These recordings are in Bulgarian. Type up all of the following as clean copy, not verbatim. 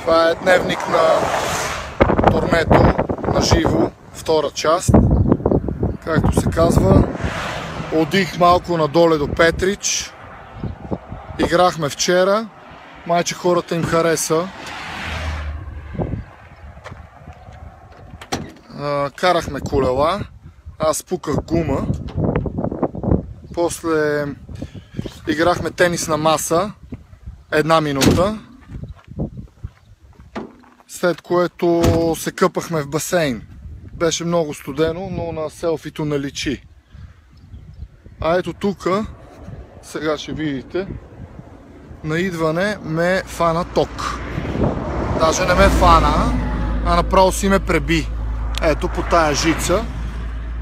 Това е дневник на турнето на живо, втора част. Както се казва, одих малко надоле до Петрич. Играхме вчера. Майче хората им хареса. Карахме колела. Аз пуках гума. После играхме тенис на маса. 1 минута. След което се къпахме в басейн. Беше много студено, но на селфито не личи. А ето тук, сега ще видите, на идване ме фана ток. Даже не ме фана, а направо си ме преби. Ето по тая жица.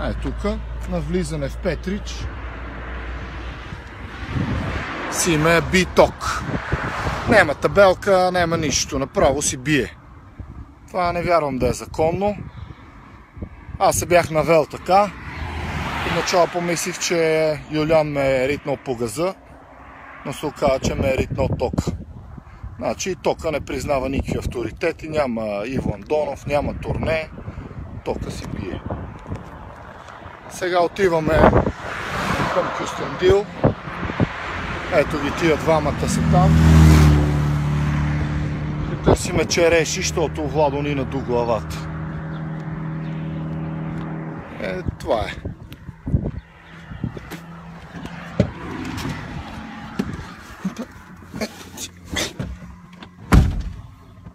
Ето тук, на влизане в Петрич, си ме би ток. Нема табелка, нема нищо, направо си бие. Това не вярвам да е законно. Аз се бях навел така. Отначало помислих, че Юлян ме е ритнал по газа, но се оказа, че ме е ритнал тока. Значи тока не признава никакви авторитети, няма Иво Андонов, няма турне, тока си бие. Сега отиваме към Кюстендил. Ето ги тия двамата са там. И търсиме череши, защото Владо ни наду главата. Това е.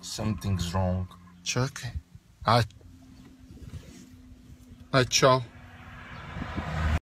Something's wrong. Чакай. Ай, чао.